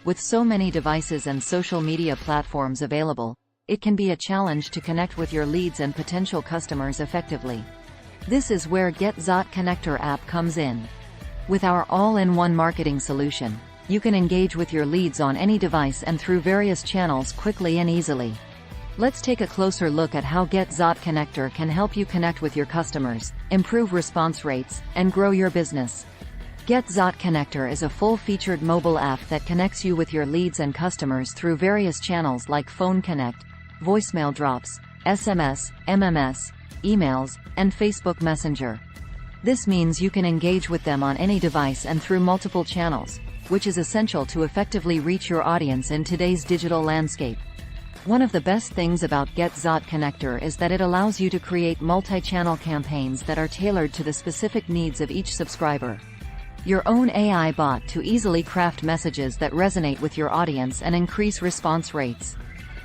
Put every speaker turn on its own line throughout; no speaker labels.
With so many devices and social media platforms available, it can be a challenge to connect with your leads and potential customers effectively. This is where GetZot Connector app comes in. With our all-in-one marketing solution, you can engage with your leads on any device and through various channels quickly and easily. Let's take a closer look at how GetZot Connector can help you connect with your customers, improve response rates, and grow your business. GetZot Connector is a full-featured mobile app that connects you with your leads and customers through various channels like Phone Connect, voicemail drops, SMS, MMS, emails, and Facebook Messenger. This means you can engage with them on any device and through multiple channels, which is essential to effectively reach your audience in today's digital landscape. One of the best things about GetZot Connector is that it allows you to create multi-channel campaigns that are tailored to the specific needs of each subscriber. Your own AI bot to easily craft messages that resonate with your audience and increase response rates.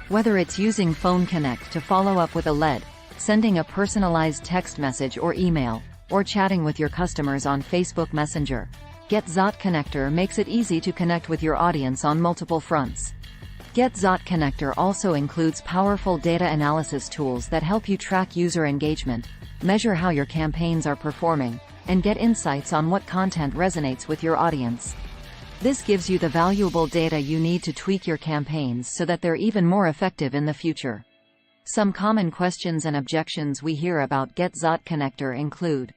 Whether it's using Phone Connect to follow up with a lead, sending a personalized text message or email, or chatting with your customers on Facebook Messenger, GetZot Connector makes it easy to connect with your audience on multiple fronts. GetZot Connector also includes powerful data analysis tools that help you track user engagement, measure how your campaigns are performing, and get insights on what content resonates with your audience. This gives you the valuable data you need to tweak your campaigns so that they're even more effective in the future. Some common questions and objections we hear about GetZot Connector include: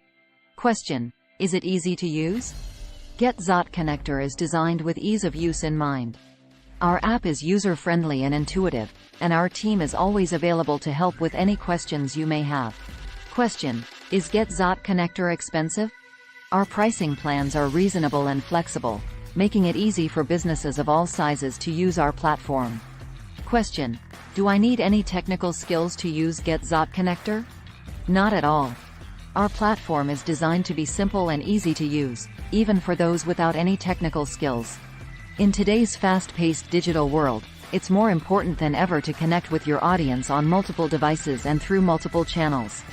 Question: Is it easy to use? GetZot Connector is designed with ease of use in mind. Our app is user-friendly and intuitive, and our team is always available to help with any questions you may have. Question: Is GetZot Connector expensive? Our pricing plans are reasonable and flexible, making it easy for businesses of all sizes to use our platform. Question: Do I need any technical skills to use GetZot Connector? Not at all. Our platform is designed to be simple and easy to use, even for those without any technical skills. In today's fast-paced digital world, it's more important than ever to connect with your audience on multiple devices and through multiple channels.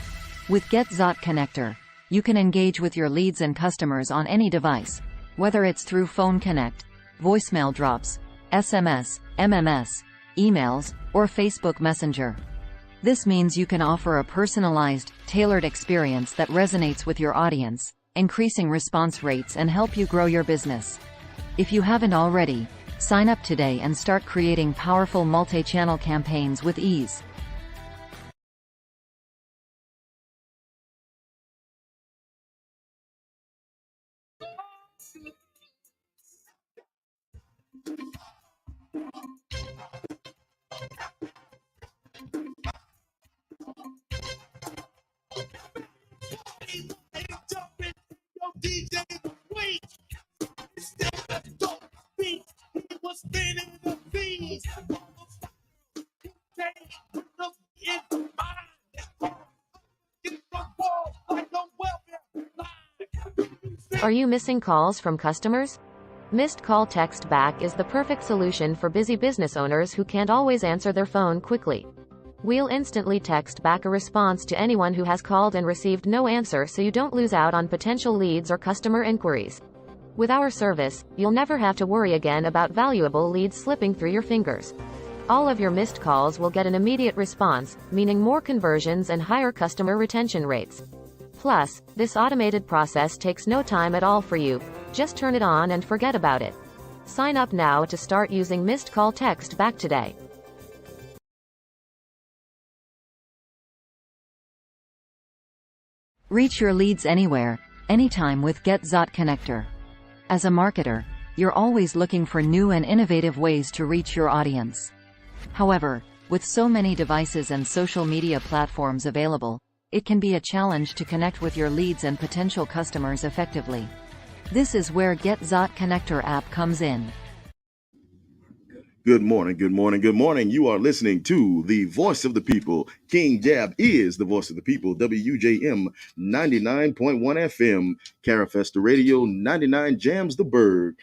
With GetZot Connector, you can engage with your leads and customers on any device, whether it's through Phone Connect, voicemail drops, SMS, MMS, emails, or Facebook Messenger. This means you can offer a personalized, tailored experience that resonates with your audience, increasing response rates and help you grow your business. If you haven't already, sign up today and start creating powerful multi-channel campaigns with ease.
Are you missing calls from customers? Missed call text back is the perfect solution for busy business owners who can't always answer their phone quickly. We'll instantly text back a response to anyone who has called and received no answer so you don't lose out on potential leads or customer inquiries. With our service, you'll never have to worry again about valuable leads slipping through your fingers. All of your missed calls will get an immediate response, meaning more conversions and higher customer retention rates. Plus, this automated process takes no time at all for you. Just turn it on and forget about it. Sign up now to start using missed call text back today.
Reach your leads anywhere, anytime with GetZot Connector. As a marketer, you're always looking for new and innovative ways to reach your audience. However, with so many devices and social media platforms available, it can be a challenge to connect with your leads and potential customers effectively. This is where GetZot Connector app comes in.
Good morning, good morning, good morning. You are listening to the Voice of the People. King Jab is the Voice of the People. WJM 99.1 FM. Carafesta Radio 99 Jams the Berg.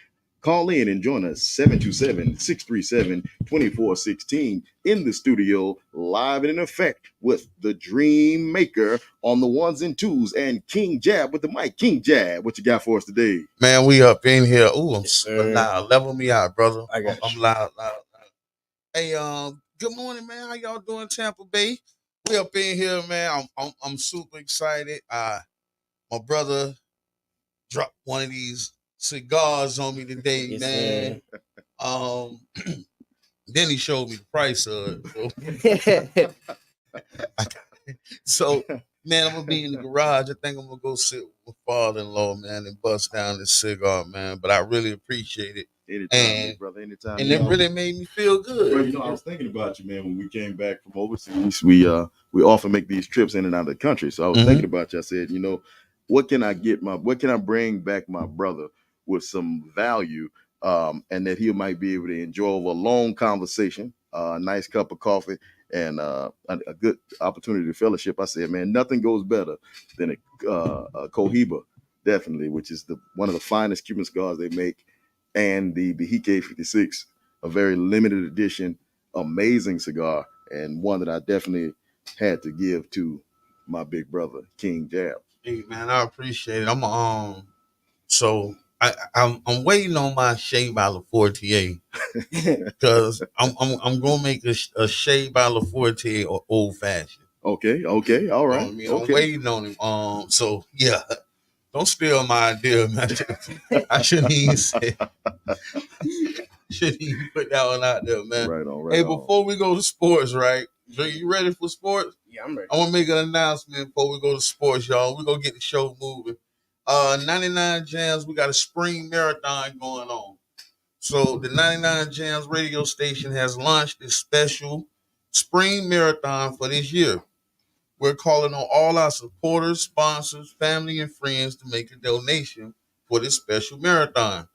Call in and join us 727-637-2416 in the studio, live and in effect with the Dream Maker on the ones and twos and King Jab with the mic. King Jab, what you got for us today?
Man, we up in here. Ooh, I'm
Yes, sir.
loud. Level me out, brother.
I got
I'm
you.
loud. Hey, good morning, man. How y'all doing, Tampa Bay? We up in here, man. I'm super excited. My brother dropped one of these cigars on me today,
Yes,
man. Then he showed me the price of it. So, man, I'm gonna be in the garage. I think I'm gonna go sit with my father-in-law, man, and bust down this cigar, man. But I really appreciate it.
Anytime, big brother, anytime.
And it really made me feel good.
Bro, I was thinking about you, man, when we came back from overseas. We often make these trips in and out of the country. So I was thinking about you. I said, what can I bring back my brother with some value, and that he might be able to enjoy over a long conversation, a nice cup of coffee, and a good opportunity to fellowship. I said, man, nothing goes better than a Cohiba, definitely, which is one of the finest Cuban cigars they make, and the Behike 56, a very limited edition, amazing cigar, and one that I definitely had to give to my big brother, King Jab.
Hey, man, I appreciate it. So I'm waiting on my Shea by La Fortier because I'm gonna make a Shea by La Fortier or old fashioned.
Okay, all right.
You know what I mean?
Okay.
I'm waiting on him. So yeah, don't steal my idea, man. I shouldn't even say. Shouldn't even put that one out there, man.
Right on.
Hey, before we go to sports, right? Are you ready for sports?
Yeah, I'm ready.
I want to make an announcement before we go to sports, y'all. We're going to get the show moving. 99 Jams, we got a spring marathon going on. So the 99 Jams radio station has launched this special spring marathon for this year. We're calling on all our supporters, sponsors, family, and friends to make a donation for this special marathon.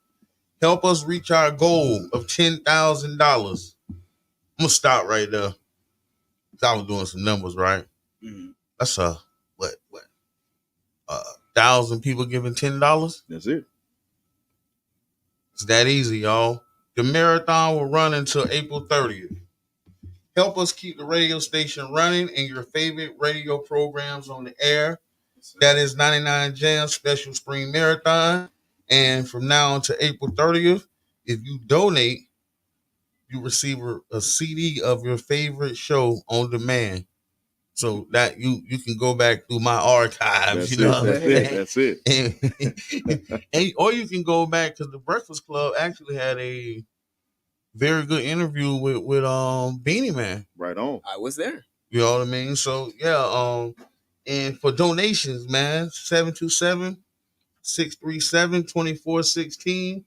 Help us reach our goal of $10,000. I'm going to stop right there. I was doing some numbers, right?
Mhm.
That's what 1,000 people giving $10.
That's it.
It's that easy, y'all. The marathon will run until April 30th. Help us keep the radio station running and your favorite radio programs on the air. That is 99 Jams Special Spring Marathon. And from now until April 30th, if you donate, you receive a CD of your favorite show on demand. So that you can go back through my archives,
That's it.
and or you can go back because the Breakfast Club actually had a very good interview with Beanie Man.
Right on.
I was there.
You know what I mean? So yeah, and for donations, man, 727-637-2416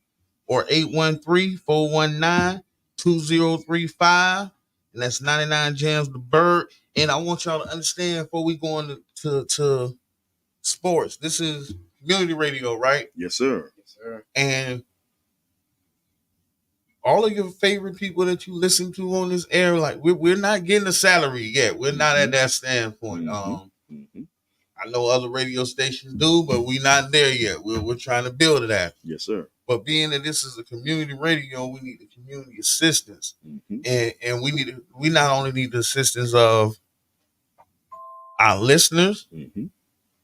or 813-419-2035. And that's 99 Jams the Bird. And I want y'all to understand before we go into to sports, this is community radio, right?
Yes, sir.
Yes, sir.
And all of your favorite people that you listen to on this air, like we're not getting a salary yet. We're not at that standpoint. I know other radio stations do, but we're not there yet. We're trying to build it out.
Yes, sir.
But being that this is a community radio, we need the community assistance, and we not only need the assistance of our listeners,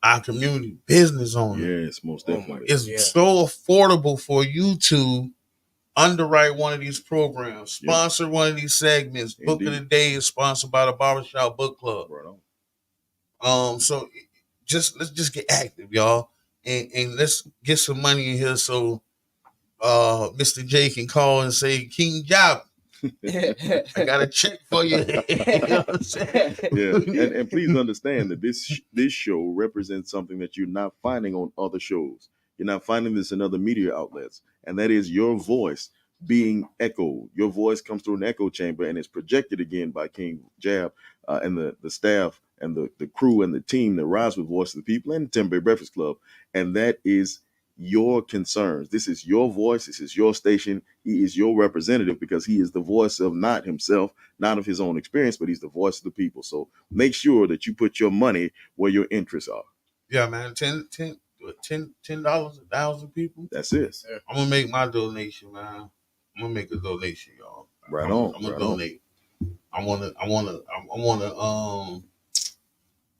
our community business owners.
Yes, most definitely.
It's so affordable for you to underwrite one of these programs, sponsor one of these segments. Indeed. Book of the Day is sponsored by the Barbershop Book Club.
Right on.
So let's just get active, y'all, and let's get some money in here so Mr. J can call and say, King Job, I got a check for you. You know what I'm saying?
Yeah, and please understand that this show represents something that you're not finding on other shows. You're not finding this in other media outlets, and that is your voice being echoed. Your voice comes through an echo chamber and is projected again by King Jab and the staff and the crew and the team that rides with Voice of the People and the Tampa Bay Breakfast Club, and that is your concerns. This is your voice. This is your station. He is your representative because he is the voice of not himself, not of his own experience, but he's the voice of the people. So make sure that you put your money where your interests are.
Yeah, man. what, $10, 1,000 people.
That's it.
I'm gonna make my donation, man. I'm gonna make a donation, y'all.
Right
I'm
on.
gonna
Right on.
donate. I wanna.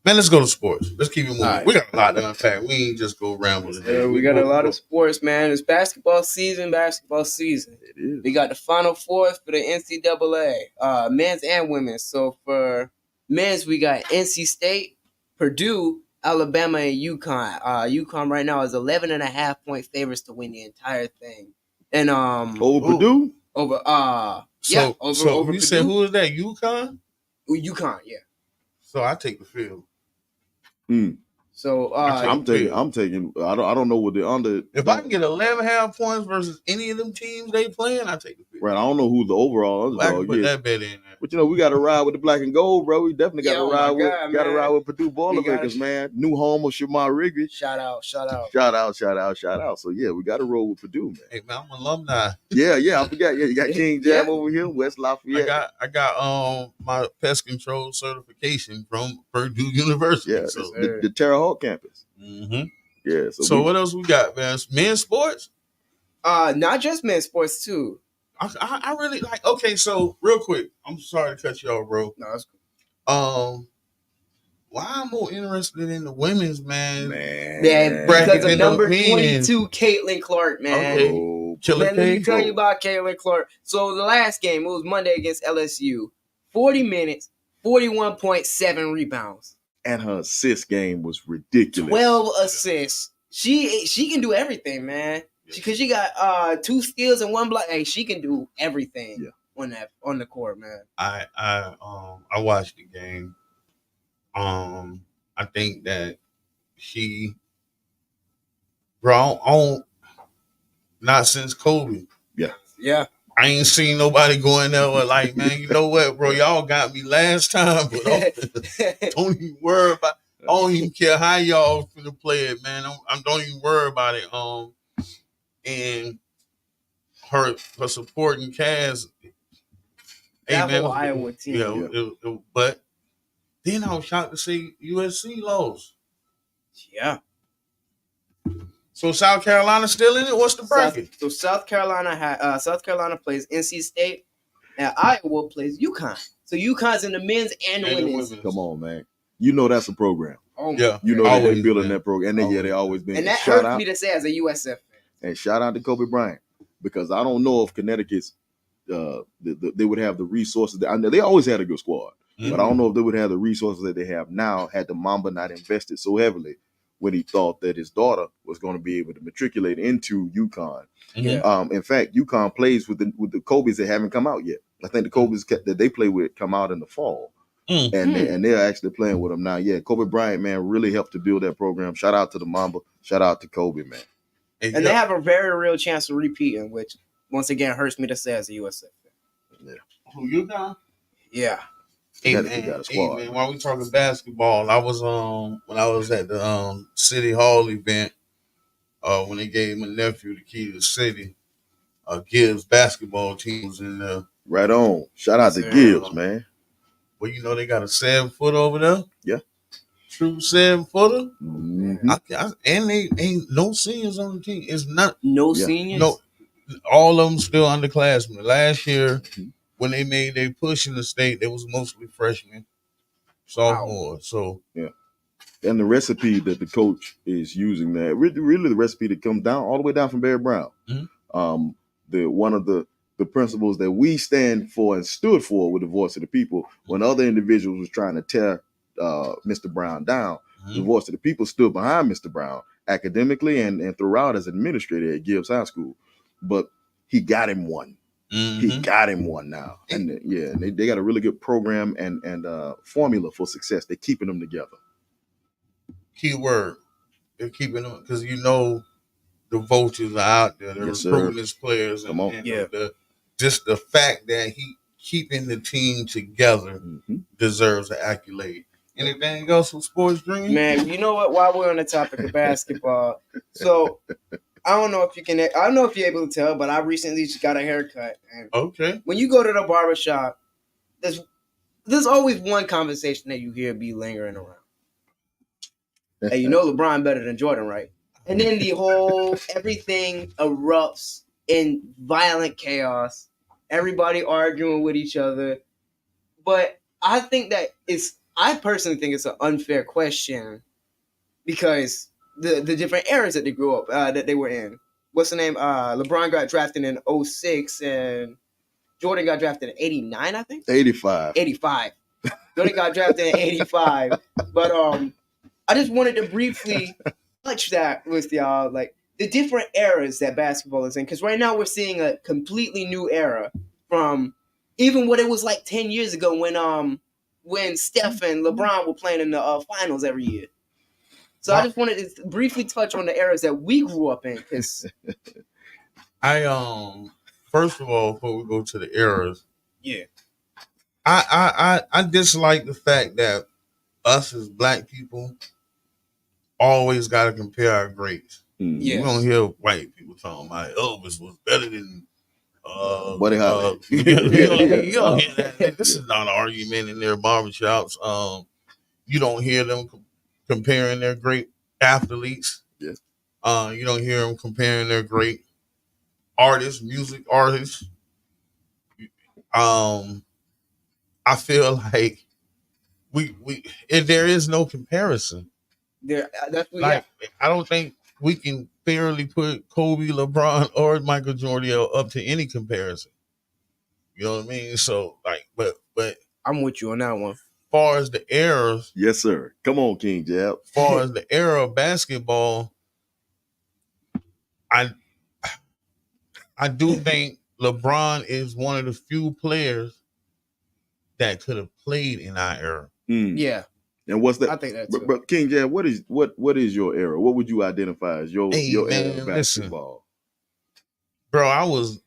Man, let's go to sports. Let's keep it moving.
Alright.
We got a lot to unpack. We ain't just go ramble today.
We got a lot of sports, man. It's basketball season.
It is.
We got the Final Four for the NCAA, men's and women's. So for men's, we got NC State, Purdue, Alabama, and UConn. UConn right now is 11.5-point favorites to win the entire thing. And
Over Purdue?
over
So
over
you said who is that? UConn?
UConn, yeah.
So I take the field.
So
I'm taking. I don't know what the under.
If I can get 11.5 points versus any of them teams they playing, I take the field.
Right, I don't know who the overall
I can
underdog
put
is.
that bet in there.
But we got to ride with the black and gold, bro. We definitely got
Yeah,
to
oh
ride
my
with
God,
got to
man.
ride with Purdue
We
Boilermakers,
gotta-
man. New home of Shamar Riggins.
shout out.
Shout out. So yeah, we got to roll with Purdue, man.
Hey man, I'm alumni.
Yeah, I forgot. Yeah, you got King Jam
Yeah.
over here, West Lafayette.
I got my pest control certification from Purdue University.
Yeah,
So,
the Terre Haute campus.
mhm.
Yeah.
So what else we got, man? Men's sports?
Not just men's sports too.
I really like. Okay, so real quick, I'm sorry to cut you off, bro.
No, that's cool.
Why I'm more interested in the women's, man.
Yeah,
Bracket
because of
in
number
the pen.
22, Caitlin Clark, man.
Okay.
Oh,
Killer
Man, let me
K.
tell you about Caitlin Clark. So the last game, it was Monday against LSU. 40 minutes, 41.7 rebounds,
and her assist game was ridiculous.
12 assists. She can do everything, man. Because she got 2 steals and 1 block. Hey, she can do everything on the court, man.
I watched the game. I think that she, bro, not since Kobe.
Yeah.
I ain't seen nobody going there with like, man, you know what, bro? Y'all got me last time, but don't even worry about. I don't even care how y'all finna play it, man. I don't even worry about it. And her supporting cast.
That whole Iowa team.
Yeah. But then I was shocked to see USC lost.
Yeah.
So South Carolina still in it? What's the bracket?
So South Carolina plays NC State, and Iowa plays UConn. So UConn's in the men's and the women's.
Come on, man. You know that's a program.
Oh,
Yeah.
You know
Always
they building
been.
that program, and they always been.
and that
shout
hurts
out
me to say as a USF fan.
and shout out to Kobe Bryant because I don't know if Connecticut's they would have the resources. I know they always had a good squad,
Mhm.
but I don't know if they would have the resources that they have now had the Mamba not invested so heavily when he thought that his daughter was going to be able to matriculate into UConn.
Yeah.
In fact, UConn plays with the Kobe's that haven't come out yet. I think the Kobe's that they play with come out in the fall.
Mm.
And they're actually playing with them now. Yeah, Kobe Bryant, man, really helped to build that program. Shout out to the Mamba. Shout out to Kobe, man.
And they have a very real chance of repeating, which once again hurts me to say as a USF fan.
Who you got?
Yeah.
They
Hey,
got a squad.
man, while we talking basketball, I was when I was at the City Hall event, when they gave my nephew the key to the city, Gibbs basketball team was in there.
Right on. Shout out to
Yeah.
Gibbs, man.
Well, you know they got a 7-footer over there.
Yeah.
True 7-footer.
Mhm.
And they ain't no seniors on the team. It's not
No
Yeah.
seniors?
no. All of them still underclassmen. Last year,
Mhm.
when they made their push in the state, they was mostly freshmen, sophomores. So
And the recipe that the coach is using there, really the recipe that comes down all the way down from Barry Brown.
Mhm.
One of the principles that we stand for and stood for with the voice of the people when other individuals was trying to tear Mr. Brown down. The voice of the people stood behind Mr. Brown academically and throughout as an administrator at Gibbs High School. But he got him one. He got him one now. And they got a really good program and formula for success. They're keeping them together.
key word, they're keeping them because you know the vultures are out there. They're
Yes,
recruiting
sir.
his players.
Come on.
And
Yeah.
just the fact that he keeping the team together
Mhm.
deserves an accolade. Anything else from Sports Dream?
Man, you know what? While we're on the topic of basketball, so I don't know if you're able to tell, but I recently just got a haircut. And
Okay.
when you go to the barbershop, there's always one conversation that you hear be lingering around. Hey, you know LeBron better than Jordan, right? And then the whole everything erupts in violent chaos. Everybody arguing with each other. But I think that I personally think it's an unfair question because the different eras that they grew up, that they were in. What's the name? LeBron got drafted in 06 and Jordan got drafted in 89, I think?
85.
85. Jordan got drafted in 85. But I just wanted to briefly touch that with y'all, like the different eras that basketball is in. Because right now we're seeing a completely new era from even what it was like 10 years ago when Steph and LeBron were playing in the finals every year. So I just wanted to briefly touch on the eras that we grew up in. Cause
First of all, before we go to the eras,
yeah,
I dislike the fact that us as black people always got to compare our greats.
Yes.
We don't hear white people talking about Elvis was better than
Buddy Holly.
you don't hear that. This is not an argument in their barbershops. You don't hear them comparing their great athletes.
Yes.
You don't hear them comparing their great artists, music artists. I feel like there is no comparison.
That's what
Like I don't think we can fairly put Kobe, LeBron, or Michael Jordan up to any comparison. You know what I mean? So like, but
I'm with you on that one.
Far as the eras,
Yes, sir. Come on, King Jab.
far as the era of basketball, I do think LeBron is one of the few players that could have played in our era.
Yeah,
And what's that?
I think that's
But King Jab, what is your era? What would you identify as your era of basketball?
Bro, I was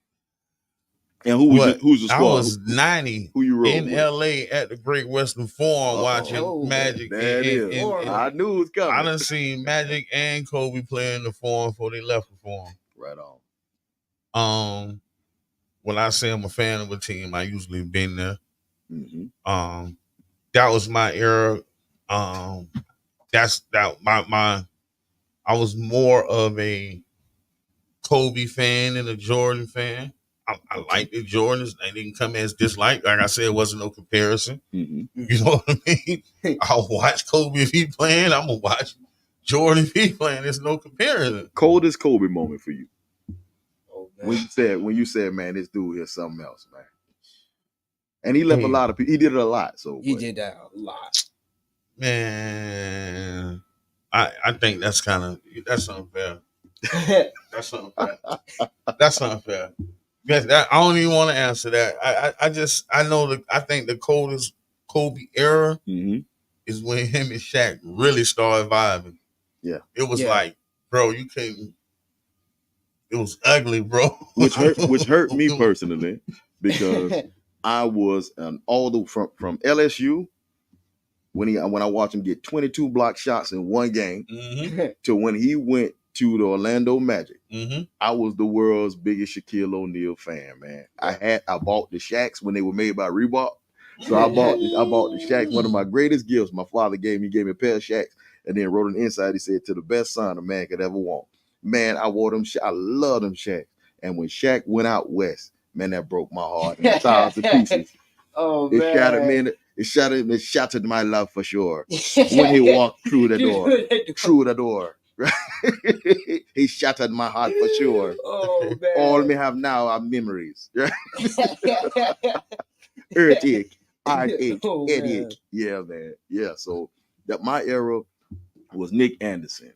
And who's the squad?
I was 90
Who you rolled
in
with?
LA at the Great Western Forum watching Magic.
There it is.
and
I knew it was coming.
I done seen Magic and Kobe play in the Forum before they left the Forum.
Right on.
When I say I'm a fan of a team, I usually been there.
Mm-hmm.
That was my era. That's that my I was more of a Kobe fan than a Jordan fan. I like the Jordans. They didn't come as dislike. Like I said, it wasn't no comparison.
Mm-hmm.
You know what I mean? I'll watch Kobe if he playing. I'm gonna watch Jordan if he playing. There's no comparison.
Coldest Kobe moment for you.
Oh, man.
When you said, man, this dude is something else, man. And he left a lot of people. He did it a lot. So
He did that a lot.
Man, I think that's unfair. That's unfair. That's unfair. Yes, I don't even want to answer that. I think the coldest Kobe era is when him and Shaq really started vibing.
Yeah.
It was like, bro, you couldn't. It was ugly, bro.
Which hurt me personally because I was from LSU when I watched him get 22 block shots in one game to when he went to the Orlando Magic. I was the world's biggest Shaquille O'Neal fan, man. I bought the Shaqs when they were made by Reebok. So I bought the Shaqs. One of my greatest gifts my father gave me. He gave me a pair of Shaqs and then wrote on the inside, he said, to the best son a man could ever want. Man, I wore them. I love them Shaqs. And when Shaq went out west, man, that broke my heart in 1,000 pieces.
Oh,
it
man.
shattered, man. It shattered my love for sure. When he walked through the door. He shattered my heart for sure.
Oh, man.
All we have now are memories. Earthache, heartache, headache. Yeah, man. Yeah, so that my era was Nick Anderson,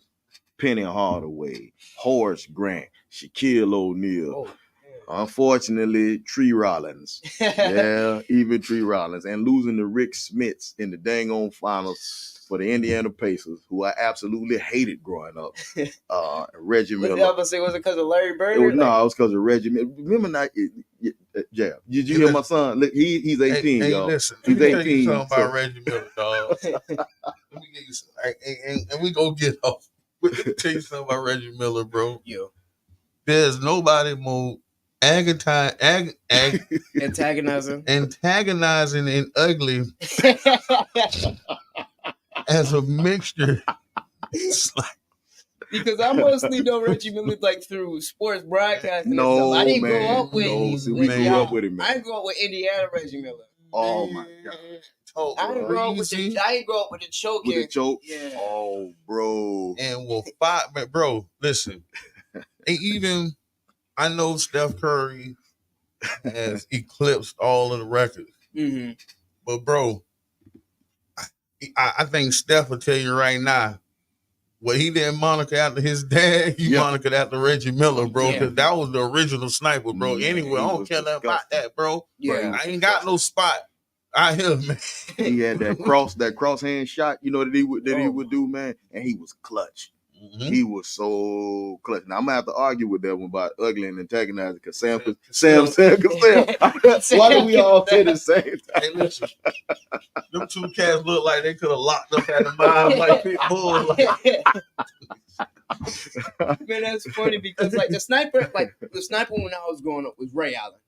Penny Hardaway, Horace Grant, Shaquille O'Neal. Unfortunately, Tree Rollins. Yeah, even Tree Rollins. And losing to Rick Smits in the dang on finals for the Indiana Pacers, who I absolutely hated growing up. Reggie Miller.
Was it because of Larry Bird?
It was because of Reggie Miller. Remember not, Did you hear my son? Look, he's 18,
hey,
y'all.
Listen,
he's 18.
Let me tell you something about Reggie Miller, dog. Let me get you some, and we go get off. Let me tell you something about Reggie Miller, bro.
Yo.
There's nobody more antagonizing and ugly as a mixture. It's like
Because I mostly know Reggie Miller like through sports broadcasting and
No,
stuff. I didn't
man.
grow up with.
No, see, we
with
grew
y'all.
up with him, man.
I didn't grow up with Indiana Reggie Miller.
Oh my God.
I didn't grow up with the. I didn't grow up with the choking.
With the choke?
Yeah.
Oh, bro.
And well, bro, listen. Even I know Steph Curry has eclipsed all of the records.
Mm-hmm.
But bro, I think Steph will tell you right now, what he didn't moniker after his dad, he monikered after Reggie Miller, bro, because that was the original sniper, bro. Anyway, I don't care nothing about that, bro.
Yeah.
I ain't got no spot out here, man.
He had that cross hand shot, you know, that he would do, man, and he was clutch. Mm-hmm. He was so clutch. Now I'm gonna have to argue with that one about ugly and antagonizing because Sam. Why do we all say the same thing?
Hey, listen, them two cats look like they could have locked up at the mine like pit bulls.
Man, that's funny because like the sniper when I was growing up was Ray Allen.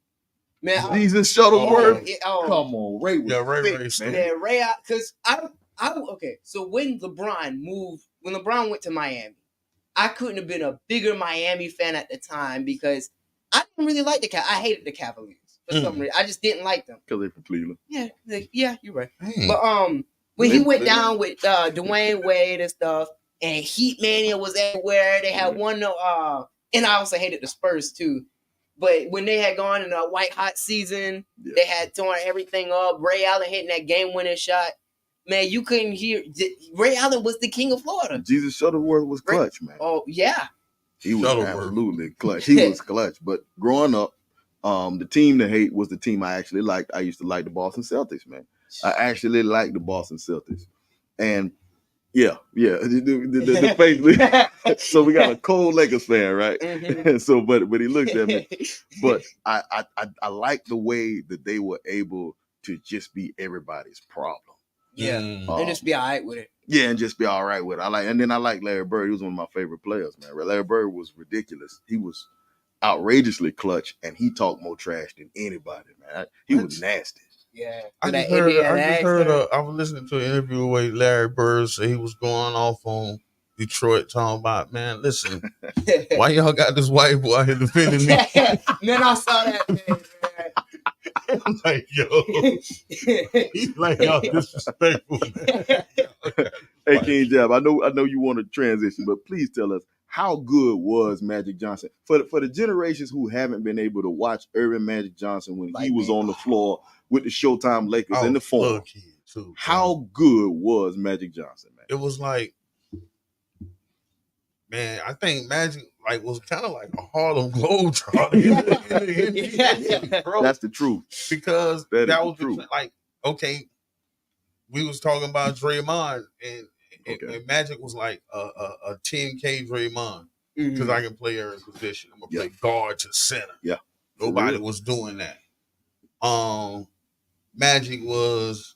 Man,
Jesus Shuttleworth.
Come
on, Ray was
Ray, man. Ray, because okay. So when LeBron went to Miami, I couldn't have been a bigger Miami fan at the time because I didn't really like the I hated the Cavaliers for some reason. I just didn't like them
because they're from Cleveland.
Yeah, you're right. But when he went down with Dwayne Wade and stuff, and Heat Mania was everywhere. They had one, and I also hated the Spurs too. But when they had gone in a white hot season, they had torn everything up. Ray Allen hitting that game-winning shot. Man, you couldn't hear. Ray Allen was the king of Florida.
Jesus Shuttleworth was clutch, man.
Oh, yeah.
He was absolutely clutch. He was clutch. But growing up, the team to hate was the team I actually liked. I used to like the Boston Celtics, man. I actually liked the Boston Celtics. And the face. So we got a cold Lakers fan, right? Mm-hmm. So, but he looked at me. But I like the way that they were able to just be everybody's problem.
Yeah, and just be all right with it.
Yeah, and just be all right with it. I like Larry Bird. He was one of my favorite players, man. Larry Bird was ridiculous. He was outrageously clutch, and he talked more trash than anybody, man. He was nasty.
Yeah,
I was listening to an interview where Larry Bird said he was going off on Detroit, talking about, man, listen, why y'all got this white boy here defending me?
Man, I saw that thing, man.
I'm like, yo, he's like, y'all disrespectful, man.
Hey, King Jab, I know you want to transition, but please tell us, how good was Magic Johnson? For the generations who haven't been able to watch Earvin Magic Johnson when he was on the floor with the Showtime Lakers in the Forum, how good was Magic Johnson, man?
It was like, man, I think Magic was kind of like a Harlem Globetrotter. Bro.
That's the truth.
Because that was the truth. Okay, we was talking about Draymond, and Magic was like a 10K Draymond because I can play every position. I'm gonna play guard to center.
Yeah,
nobody was doing that. Magic was,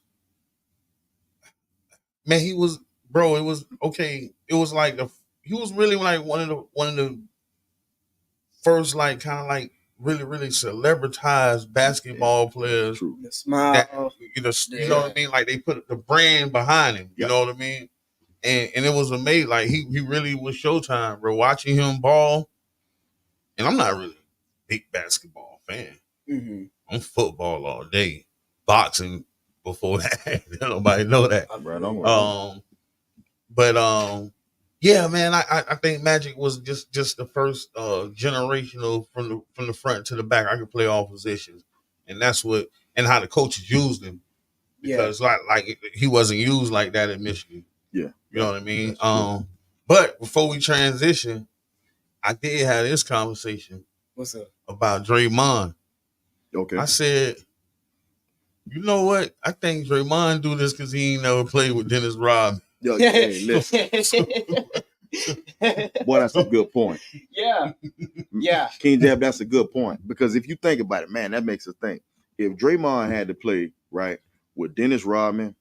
man. He was, bro. It was okay. It was like he was really like one of the first really celebritized basketball players.
True.
The smile.
That, you know what I mean? Like they put the brand behind him. You know what I mean? And it was amazing. Like he really was Showtime, bro. Watching him ball, and I'm not really a big basketball fan.
Mm-hmm.
I'm football all day, boxing before that. Nobody know that. Yeah, man. I think Magic was just the first generational from the front to the back. I could play all positions, and that's and how the coaches used him. Because like he wasn't used like that in Michigan.
Yeah.
You know what I mean? But before we transition, I did have this conversation.
What's up?
About Draymond.
Okay.
I said, you know what? I think Draymond do this because he ain't never played with Dennis Rodman.
Yo, hey, listen. Boy, that's a good point.
Yeah.
King Jab, that's a good point. Because if you think about it, man, that makes us think. If Draymond had to play, right, with Dennis Rodman,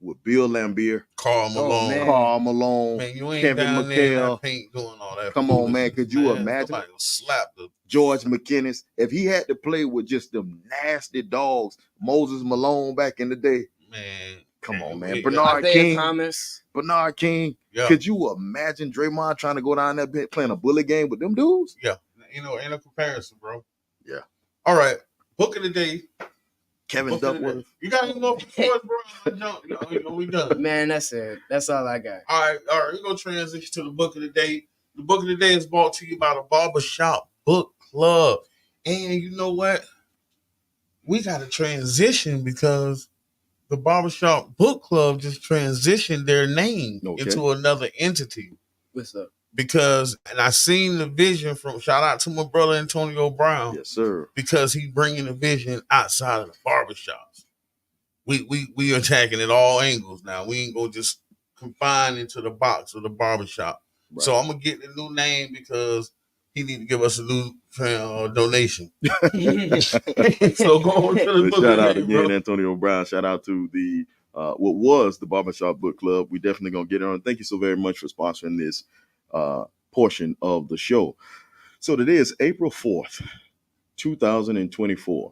with Bill Laimbeer,
Karl
Malone,
man, you ain't
Kevin
down
McHale,
there in that paint doing all that.
Come on, man. Could you imagine?
Somebody will slap
George McInnes. If he had to play with just them nasty dogs, Moses Malone back in the day,
man,
Come on, man.
Yeah.
Bernard
Isaiah
King.
Thomas.
Bernard King.
Yeah.
Could you imagine Draymond trying to go down there playing a bullet game with them dudes?
Yeah. Ain't no comparison, bro.
Yeah.
All right. Book of the day.
Kevin
Book of the day.
Duckworth.
You got any more for us, bro? No, we done.
Man, that's it. That's all I got.
All right. We're going to transition to the book of the day. The book of the day is brought to you by the Barbershop Book Club. And you know what? We got to transition because the Barbershop Book Club just transitioned their name into another entity.
What's up?
Because, and I seen the vision from, shout out to my brother Antonio Brown.
Yes, sir.
Because he bringing the vision outside of the barbershops. We attacking at all angles now. We ain't gonna just confine into the box of the barbershop. Right. So I'm gonna get the new name because he need to give us a new donation. So go on to the book.
Shout out again, bro. Antonio Brown. Shout out to the what was the Barbershop Book Club. We definitely gonna get on. Thank you so very much for sponsoring this portion of the show. So today is April 4th, 2024.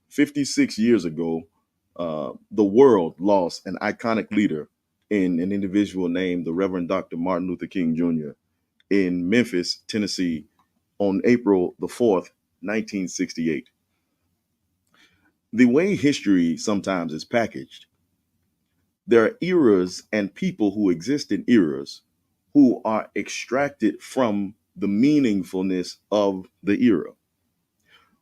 56 years ago, the world lost an iconic leader in an individual named the Reverend Dr. Martin Luther King Jr. in Memphis, Tennessee, on April the 4th, 1968. The way history sometimes is packaged, there are eras and people who exist in eras who are extracted from the meaningfulness of the era.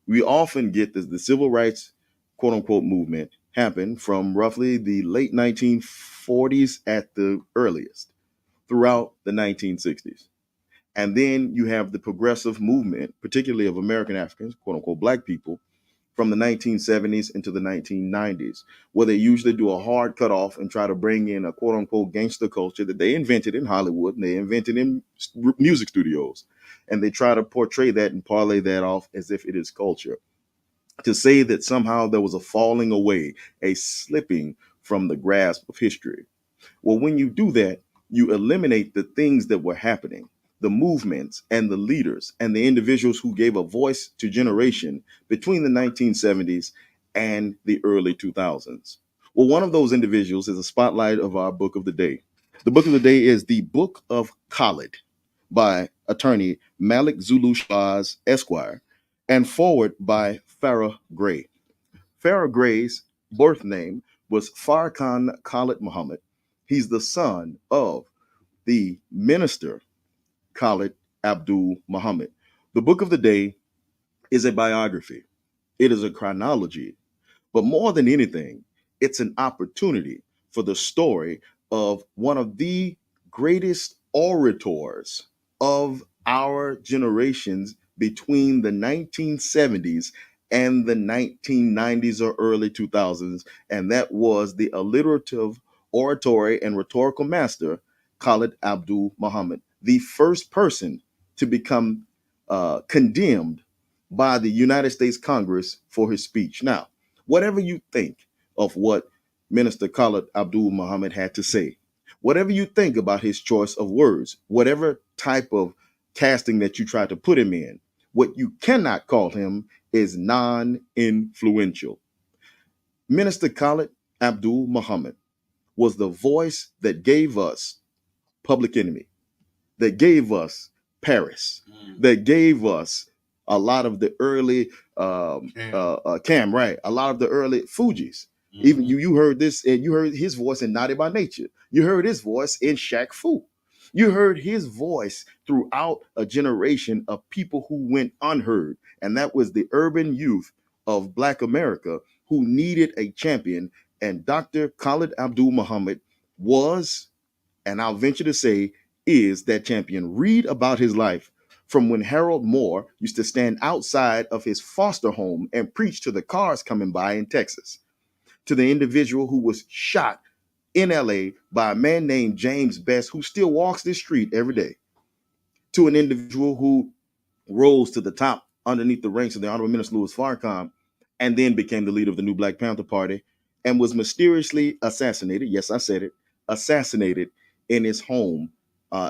We often get the civil rights, quote unquote, movement happen from roughly the late 1940s at the earliest throughout the 1960s. And then you have the progressive movement, particularly of American Africans, quote unquote, black people, from the 1970s into the 1990s, where they usually do a hard cutoff and try to bring in a quote unquote gangster culture that they invented in Hollywood and they invented in music studios. And they try to portray that and parlay that off as if it is culture. To say that somehow there was a falling away, a slipping from the grasp of history. Well, when you do that, you eliminate the things that were happening, the movements and the leaders and the individuals who gave a voice to generation between the 1970s and the early 2000s. Well, one of those individuals is a spotlight of our book of the day. The book of the day is the Book of Khaled by attorney Malik Zulu Shabazz, Esquire, and forward by Farrah Gray. Farrah Gray's birth name was Farrakhan Khaled Muhammad. He's the son of the minister Khaled Abdul Muhammad. The book of the day is a biography. It is a chronology, but more than anything, it's an opportunity for the story of one of the greatest orators of our generations between the 1970s and the 1990s or early 2000s, and that was the alliterative oratory and rhetorical master, Khaled Abdul Muhammad, the first person to become condemned by the United States Congress for his speech. Now, whatever you think of what Minister Khaled Abdul Muhammad had to say, whatever you think about his choice of words, whatever type of casting that you try to put him in, what you cannot call him is non-influential. Minister Khaled Abdul Muhammad was the voice that gave us Public Enemy, that gave us Paris, that gave us a lot of the early Cam, right? A lot of the early Fugees. Even you heard this, and you heard his voice in Naughty by Nature. You heard his voice in Shaq Fu. You heard his voice throughout a generation of people who went unheard, and that was the urban youth of Black America who needed a champion. And Dr. Khaled Abdul Muhammad was, and I'll venture to say, is that champion. Read about his life from when Harold Moore used to stand outside of his foster home and preach to the cars coming by in Texas, to the individual who was shot in LA by a man named James Best, who still walks this street every day, to an individual who rose to the top underneath the ranks of the Honorable Minister Louis Farrakhan and then became the leader of the new Black Panther Party and was mysteriously assassinated. Yes, I said it, assassinated in his home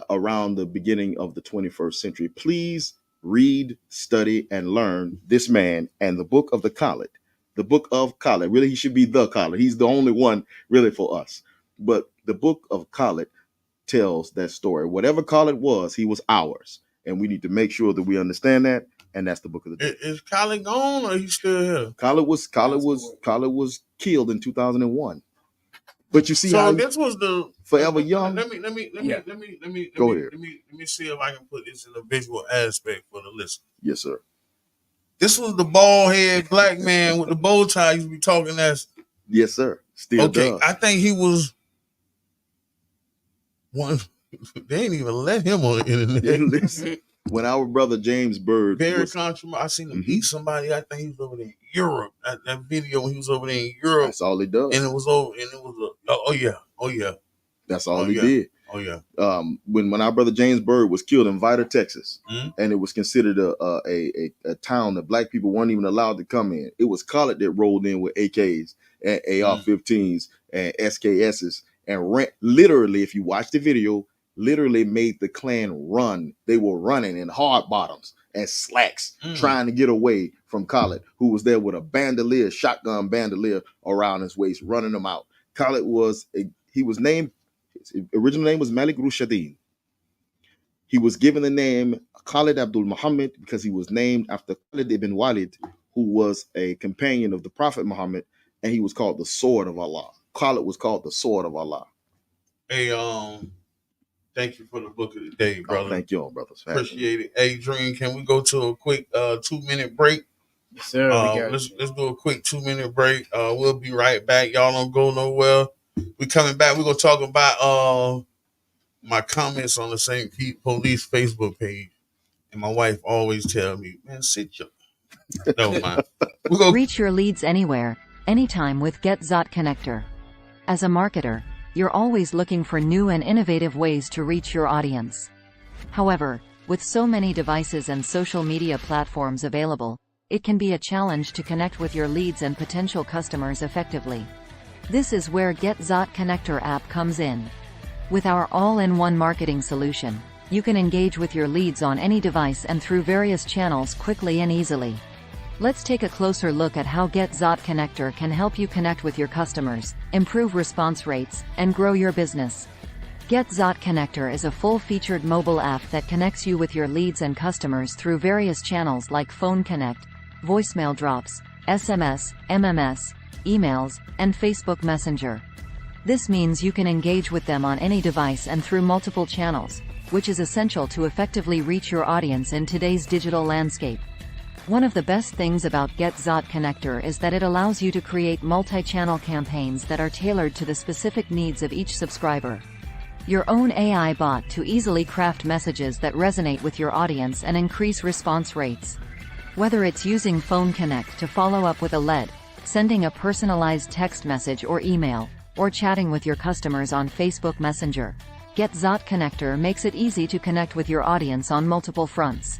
around the beginning of the 21st century. Please read, study, and learn this man and the book of the Khaled The book of Khaled. Really, he should be the Khaled. He's the only one really for us. But the book of Khaled tells that story. Whatever Khaled was, he was ours. And we need to make sure that we understand that. And that's the book of the day.
Is Khaled gone or he still here?
Khaled was killed in 2001. But you see
So
how
this was the
Forever Young.
Let me
Go ahead.
Let me see if I can put this in a visual aspect for the listener.
Yes, sir.
This was the bald head black man with the bow tie used to be talking as.
Yes, sir. Still
Okay,
does.
I think he was one. They ain't even let him on the internet.
Listen, when our brother James Byrd
Very
was,
controversial. I seen him beat somebody. I think he was over there in Europe. That video when he was over there in Europe,
that's all he does.
and it was over, and it was oh yeah.
That's all
Oh,
he
yeah.
did.
Oh yeah.
When our brother James Byrd was killed in Vidor, Texas,
Mhm.
and it was considered a town that black people weren't even allowed to come in. It was Khaled that rolled in with AKs and AR-15s and SKSs and literally, if you watch the video, literally made the Klan run. They were running in hard bottoms and slacks, trying to get away from Khaled, who was there with a bandolier, shotgun bandolier around his waist, running them out. Khaled was named. His original name was Malik Rushadin. He was given the name Khalid Abdul Muhammad because he was named after Khalid ibn Walid, who was a companion of the Prophet Muhammad, and he was called the Sword of Allah. Khalid was called the Sword of Allah.
Hey, thank you for the book of the day, brother.
Thank you all, brothers.
Appreciate it. Hey, Dream, can we go to a quick 2-minute break?
Yes, sir.
Let's do a quick 2-minute break. We'll be right back. Y'all don't go nowhere. We coming back. We're gonna talk about my comments on the St. Pete Police Facebook page. And my wife always tell me, man, sit your no mind. We're gonna
Reach your leads anywhere, anytime with GetZot Connector. As a marketer, you're always looking for new and innovative ways to reach your audience. However, with so many devices and social media platforms available, it can be a challenge to connect with your leads and potential customers effectively. This is where GetZot Connector app comes in. With our all-in-one marketing solution, you can engage with your leads on any device and through various channels quickly and easily. Let's take a closer look at how GetZot Connector can help you connect with your customers, improve response rates, and grow your business. GetZot Connector is a full-featured mobile app that connects you with your leads and customers through various channels like Phone Connect, voicemail drops, SMS, MMS, emails, and Facebook Messenger. This means you can engage with them on any device and through multiple channels, which is essential to effectively reach your audience in today's digital landscape. One of the best things about GetZot Connector is that it allows you to create multi-channel campaigns that are tailored to the specific needs of each subscriber. Your own AI bot to easily craft messages that resonate with your audience and increase response rates. Whether it's using Phone Connect to follow up with a lead, sending a personalized text message or email, or chatting with your customers on Facebook Messenger, GetZot Connector makes it easy to connect with your audience on multiple fronts.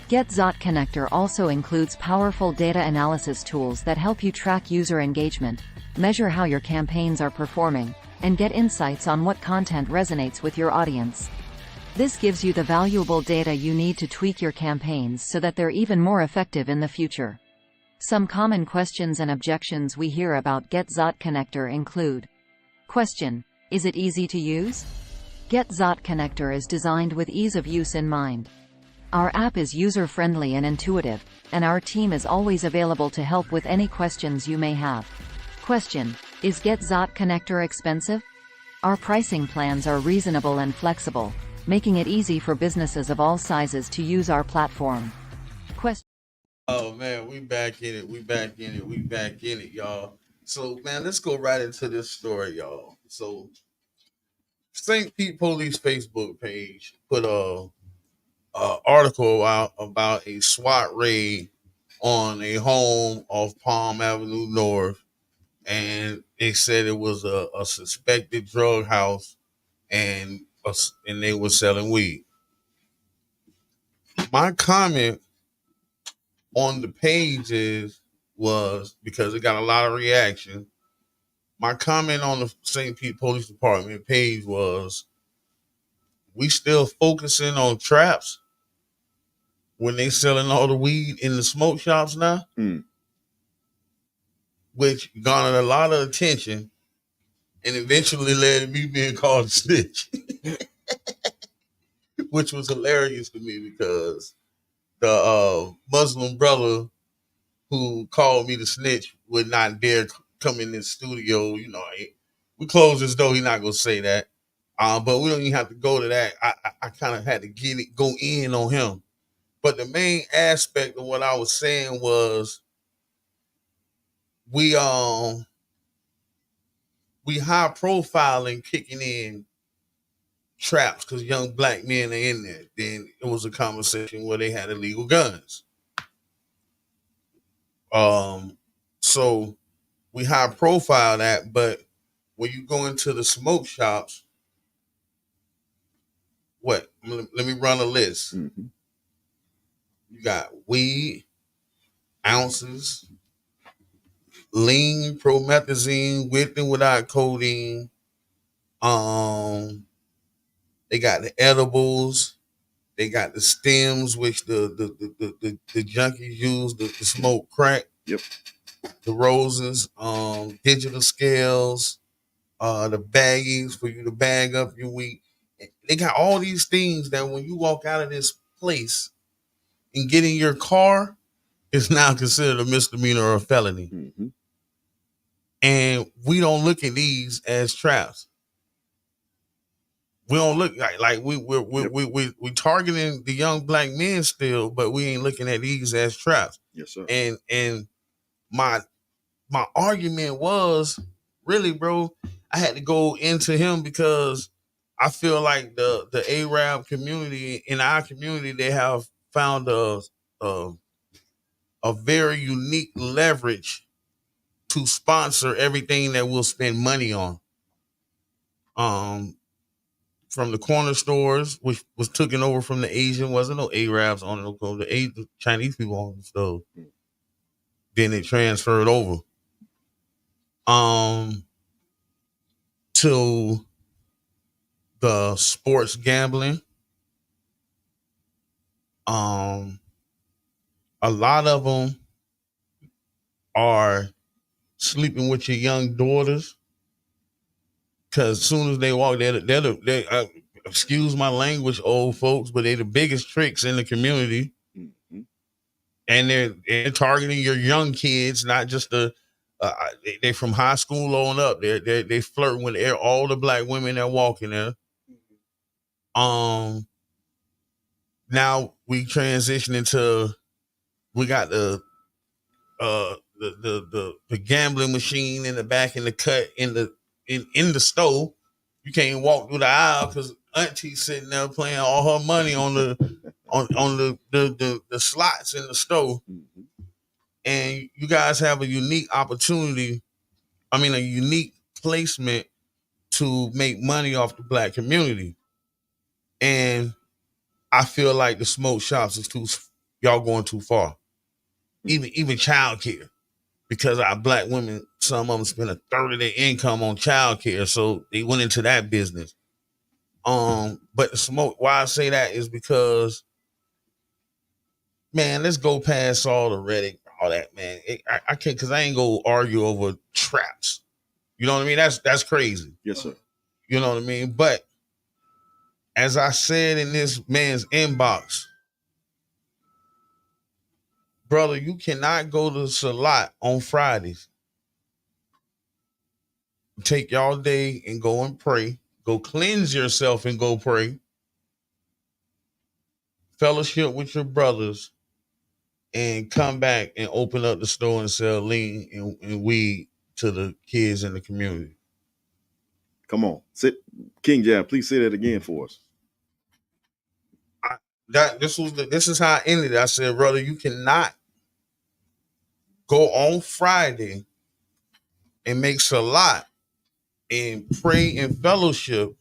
GetZot Connector also includes powerful data analysis tools that help you track user engagement, measure how your campaigns are performing, and get insights on what content resonates with your audience. This gives you the valuable data you need to tweak your campaigns so that they're even more effective in the future. Some common questions and objections we hear about GetZot Connector include: Question: is it easy to use? GetZot Connector is designed with ease of use in mind. Our app is user-friendly and intuitive, and our team is always available to help with any questions you may have. Question: is GetZot Connector expensive? Our pricing plans are reasonable and flexible, making it easy for businesses of all sizes to use our platform. Question:
Oh man, we back in it, y'all. So man, let's go right into this story, y'all. So St. Pete Police Facebook page put a article out about a SWAT raid on a home off Palm Avenue North, and they said it was a suspected drug house, and they were selling weed. My comment on the pages was, because it got a lot of reaction, my comment on the St. Pete Police Department page was, we still focusing on traps when they selling all the weed in the smoke shops now? which garnered a lot of attention and eventually led to me being called a snitch, which was hilarious to me because the Muslim brother who called me the snitch would not dare come in this studio. You know, we closed his door. He's not gonna say that. But we don't even have to go to that. I kind of had to go in on him. But the main aspect of what I was saying was we high profile and kicking in traps because young black men are in there. Then it was a conversation where they had illegal guns. So we high profile that, but when you go into the smoke shops, what? Let me run a list.
Mm-hmm.
You got weed, ounces, lean, promethazine, with and without codeine. They got the edibles. They got the stems, which the junkies use to smoke crack.
Yep.
The roses, digital scales, the baggies for you to bag up your weed. They got all these things that when you walk out of this place and get in your car, it's now considered a misdemeanor or a felony.
Mm-hmm.
And we don't look at these as traps. We don't look like we targeting the young black men still, but we ain't looking at these as traps.
Yes, sir.
And my argument was really, bro, I had to go into him because I feel like the Arab community in our community, they have found a very unique leverage to sponsor everything that we'll spend money on. From the corner stores, which was taken over from the Asian, wasn't no Arabs on it, the Chinese people on the stove. Then it transferred over. To the sports gambling. A lot of them are sleeping with your young daughters because as soon as they walk, they're excuse my language, old folks, but they're the biggest tricks in the community.
Mm-hmm.
And they're targeting your young kids, not just they from high school on up. They flirting with all the black women that walk in there. Now we transition into we got the gambling machine in the back in the cut in the stove. You can't walk through the aisle because Auntie's sitting there playing all her money on the slots in the stove.
Mm-hmm.
And you guys have a unique opportunity, a unique placement to make money off the black community. And I feel like the smoke shops is y'all going too far. Even child care. Because our black women, some of them spend a third of their income on child care. So they went into that business. But the smoke, why I say that is because, man, let's go past all the Reddit, all that, man. I can't, because I ain't go argue over traps. You know what I mean? That's crazy.
Yes, sir.
You know what I mean? But as I said in this man's inbox, brother, you cannot go to Salat on Fridays. Take y'all day and go and pray. Go cleanse yourself and go pray. Fellowship with your brothers and come back and open up the store and sell lean and weed to the kids in the community.
Come on. King Jab, please say that again for us.
This is how I ended it. I said, brother, you cannot go on Friday and make salat and pray and fellowship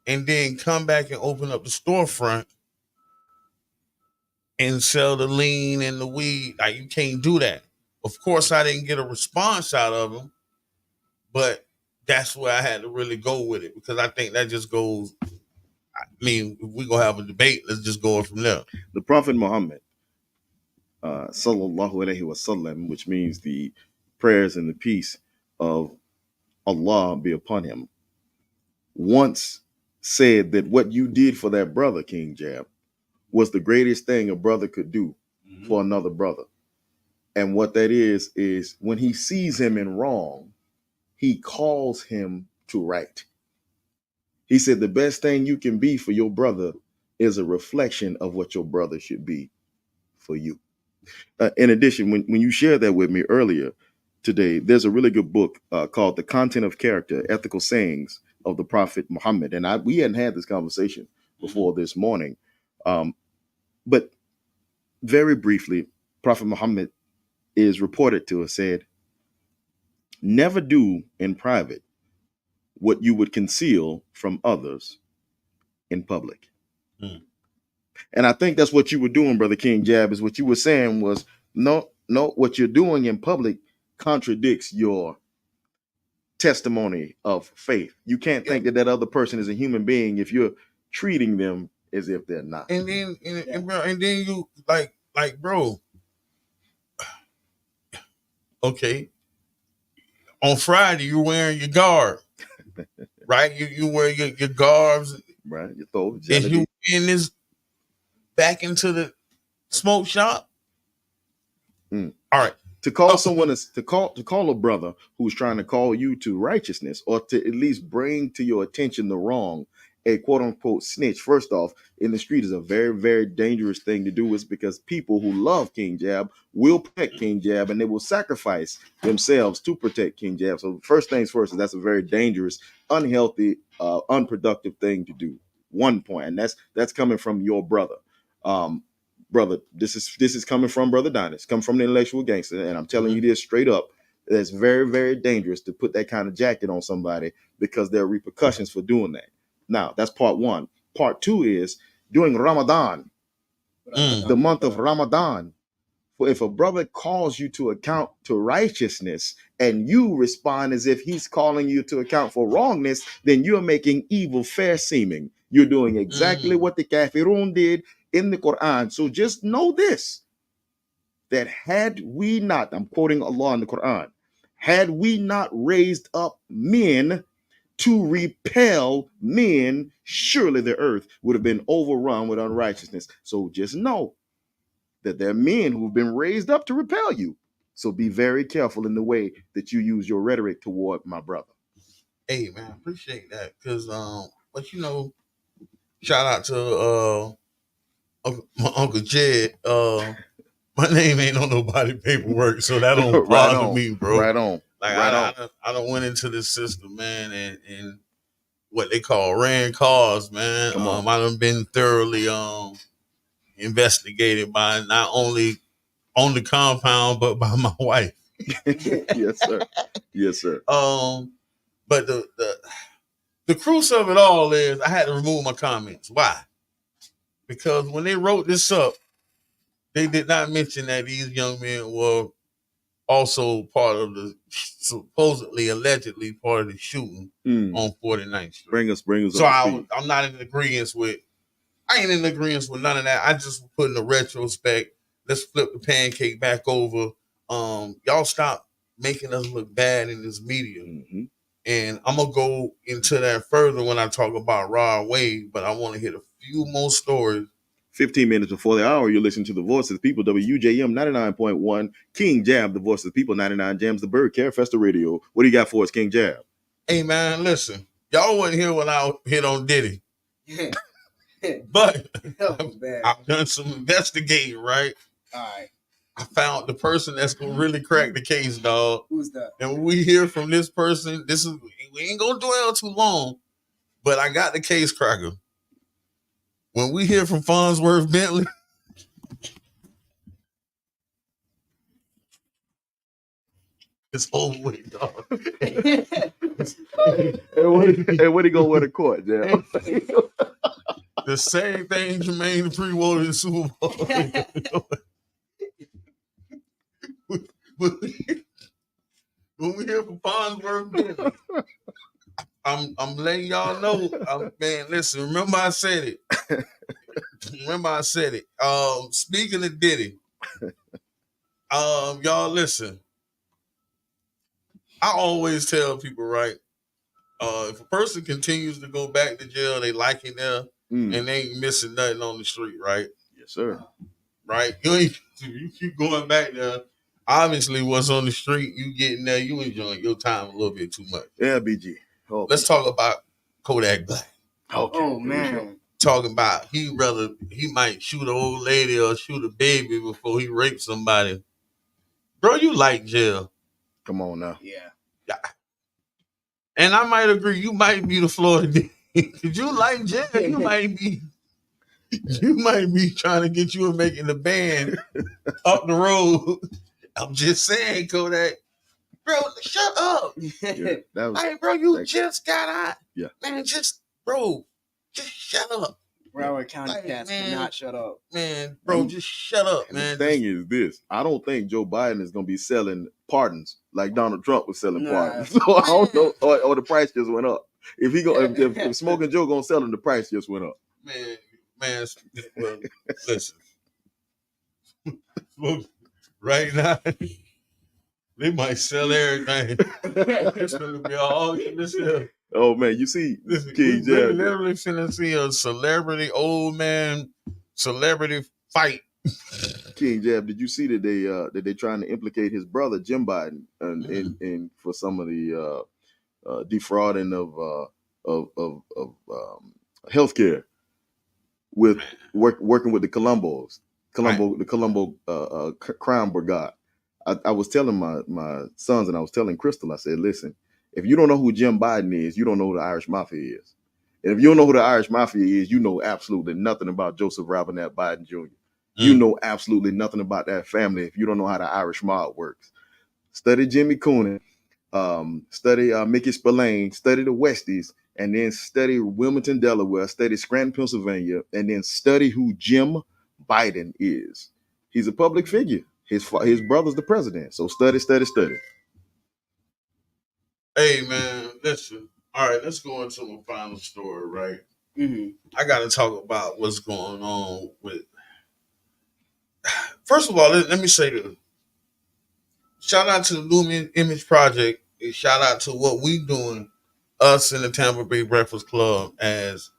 and then come back and open up the storefront and sell the lean and the weed. Like, you can't do that. Of course, I didn't get a response out of them, but that's where I had to really go with it because I think that just goes, if we're going to have a debate, let's just go from there.
The Prophet Muhammad, sallallahu alaihi wasallam, which means the prayers and the peace of Allah be upon him, once said that what you did for that brother, King Jab, was the greatest thing a brother could do for another brother. And what that is when he sees him in wrong, he calls him to right. He said the best thing you can be for your brother is a reflection of what your brother should be for you. In addition, when you shared that with me earlier today, there's a really good book called The Content of Character, Ethical Sayings of the Prophet Muhammad. And we hadn't had this conversation before this morning. But very briefly, Prophet Muhammad is reported to have said, never do in private what you would conceal from others in public. And I think that's what you were doing, Brother King Jab, is what you were saying was, no, what you're doing in public contradicts your testimony of faith. You can't think that other person is a human being if you're treating them as if they're not.
And then you like, bro, okay, on Friday you're wearing your garb, right? You wear your garbs,
right? Your throw.
Is you in this back into the smoke shop? All right.
To call someone to call a brother who's trying to call you to righteousness, or to at least bring to your attention the wrong, a quote unquote snitch, first off, in the street is a very, very dangerous thing to do. Is because people who love King Jab will protect King Jab, and they will sacrifice themselves to protect King Jab. So first things first, is that's a very dangerous, unhealthy, unproductive thing to do. One point, and that's coming from your brother. Brother, this is coming from Brother Don. It's coming from the intellectual gangster, and I'm telling you this straight up. It's very, very dangerous to put that kind of jacket on somebody, because there are repercussions for doing that. Now, that's part one. Part two is during Ramadan, the month of Ramadan. If a brother calls you to account to righteousness and you respond as if he's calling you to account for wrongness, then you're making evil fair seeming. You're doing exactly what the Kafirun did in the Quran. So just know this, that had we not, I'm quoting Allah in the Quran, had we not raised up men to repel men, surely the earth would have been overrun with unrighteousness. So just know that there are men who've been raised up to repel you. So be very careful in the way that you use your rhetoric toward my brother.
Hey man, I appreciate that. Cause but shout out to my Uncle Jed. My name ain't on nobody paperwork, so that don't bother me, bro.
Right on.
Like I don't went into this system, man, and what they call ran cars, man. I done been thoroughly investigated by not only on the compound but by my wife.
Yes, sir. Yes, sir.
But the crucial of it all is I had to remove my comments. Why? Because when they wrote this up, they did not mention that these young men were also part of the supposedly, allegedly part of the shooting on 49th Street.
Bring us.
So I'm not in agreement with. I ain't in agreement with none of that. I just put in a retrospect. Let's flip the pancake back over. Y'all stop making us look bad in this media. And I'm gonna go into that further when I talk about Rod Wave, but I want to hit a few more stories.
15 minutes before the hour, you're listening to the Voice of the People, WJM 99.1, King Jab, the Voice of the People, 99 Jams, the Bird Care Festa Radio. What do you got for us, King Jab?
Hey, man, listen. Y'all wasn't here when I hit on Diddy. But I've done some investigating, right?
All right.
I found the person that's going to really crack the case, dog.
Who's that?
And when we hear from this person, we ain't going to dwell too long, but I got the case cracker. When we hear from Farnsworth Bentley, it's over with, dog.
Hey, what he gonna wear to court, Jam?
The same thing Jermaine Dupri wore in the Super Bowl. When we hear from Farnsworth Bentley, I'm letting y'all know, man, listen, remember I said it. Speaking of Diddy, y'all listen. I always tell people, right? If a person continues to go back to jail, they like it there, and they ain't missing nothing on the street, right?
Yes, sir.
Right? You keep going back there. Obviously, what's on the street, you getting there, you enjoying your time a little bit too much.
Yeah, BG. Okay.
Let's talk about Kodak Black.
Okay.
Oh man.
Talking about he might shoot an old lady or shoot a baby before he rapes somebody. Bro, you like jail.
Come on now.
Yeah.
And I might agree, you might be the Florida because you like jail. You might be trying to get you and making the band up the road. I'm just saying, Kodak. Bro, shut up.
Yeah, that was,
Hey, bro, you just got out.
Yeah.
Man, just shut up.
Broward County
Like,
cats
man.
cannot shut up.
Man, bro, just shut up,
and
man.
the thing is this: I don't think Joe Biden is going to be selling pardons like Donald Trump was selling
Nah.
pardons. So I don't know, or the price just went up. If Smoking Joe gonna sell him, the price just went up.
Man, well, listen. Look, right now, they might sell everything. It's gonna be all this here.
Oh man, you see,
Listen,
King
we
Jab,
literally finna see a celebrity fight.
King Jab. Did you see that they trying to implicate his brother Jim Biden in for some of the defrauding of healthcare with working with the Colombo crime brigade. I was telling my sons and I was telling Crystal, I said, listen, if you don't know who Jim Biden is, you don't know who the Irish Mafia is. And if you don't know who the Irish Mafia is, you know absolutely nothing about Joseph Robinette Biden Jr. You know absolutely nothing about that family if you don't know how the Irish mob works. Study Jimmy Coonan, study Mickey Spillane, study the Westies, and then study Wilmington, Delaware, study Scranton, Pennsylvania, and then study who Jim Biden is. He's a public figure. His brother's the president. So study.
Hey man, listen. All right, let's go into my final story, right?
Mm-hmm.
I gotta talk about what's going on with. First of all, let me say this. Shout out to the Lumen Image Project, and shout out to what we doing, us in the Tampa Bay Breakfast Club, as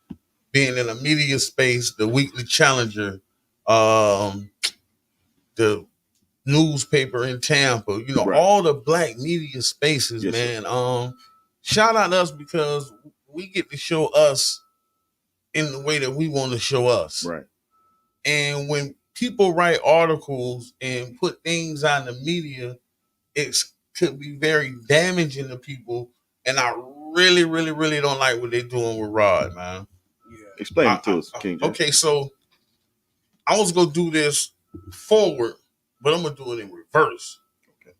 being in a media space, the Weekly Challenger, the newspaper in Tampa,
Right.
all the black media spaces,
Yes,
man. Shout out to us because we get to show us in the way that we want to show us.
Right.
And when people write articles and put things on the media, it could be very damaging to people. And I really, really, really don't like what they're doing with Rod, man.
Yeah.
Explain it to us, King Jab.
Okay, so I was gonna do this forward, but I'm gonna do it in reverse.
Okay.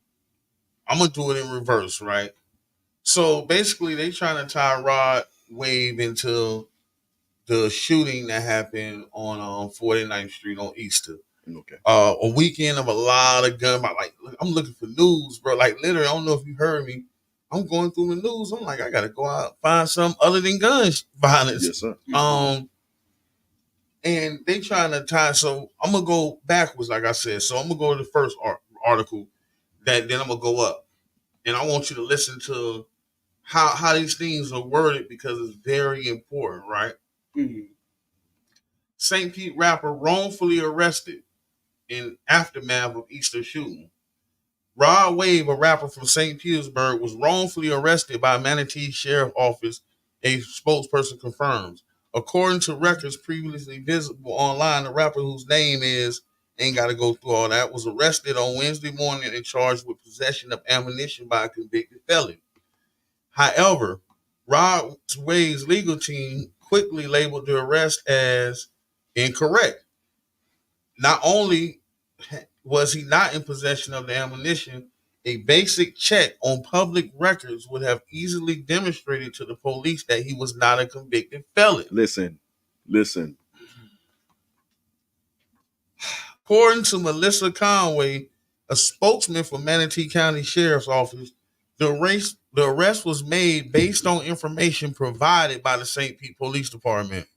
I'm gonna do it in reverse, right? So basically, they trying to tie Rod Wave into the shooting that happened on 49th Street on Easter.
Okay.
A weekend of a lot of gun. Like, I'm looking for news, bro. Like, literally, I don't know if you heard me. I'm going through the news. I'm like, I gotta go out and find something other than guns violence.
Yes, sir.
And they trying to tie. So I'm gonna go backwards, like I said. So I'm gonna go to the first article, then I'm gonna go up, and I want you to listen to how these things are worded because it's very important, right?
Mm-hmm.
St. Pete rapper wrongfully arrested in aftermath of Easter shooting. Rod Wave, a rapper from St. Petersburg, was wrongfully arrested by Manatee Sheriff Office, a spokesperson confirms. According to records previously visible online, the rapper whose name ain't got to go through all that, was arrested on Wednesday morning and charged with possession of ammunition by a convicted felon. However, Rod Wave's legal team quickly labeled the arrest as incorrect. Not only was he not in possession of the ammunition, a basic check on public records would have easily demonstrated to the police that he was not a convicted felon.
Listen.
According to Melissa Conway, a spokesman for Manatee County Sheriff's Office, the arrest was made based on information provided by the St. Pete Police Department.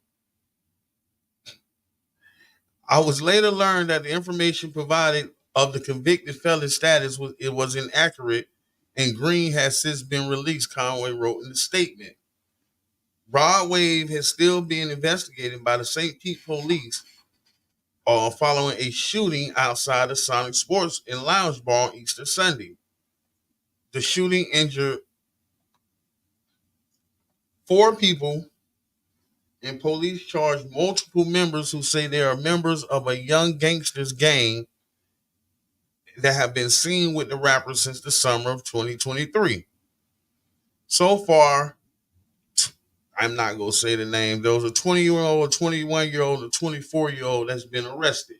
I was later learned that the information provided of the convicted felon status was inaccurate, and Green has since been released, Conway wrote in the statement. Rod Wave has still been investigated by the St. Pete police following a shooting outside the Sonic Sports and Lounge Bar on Easter Sunday. The shooting injured 4 people, and police charged multiple members who say they are members of a young gangsters gang that have been seen with the rapper since the summer of 2023. So far, I'm not going to say the name. There was a 20-year-old, a 21-year-old, a 24-year-old that's been arrested.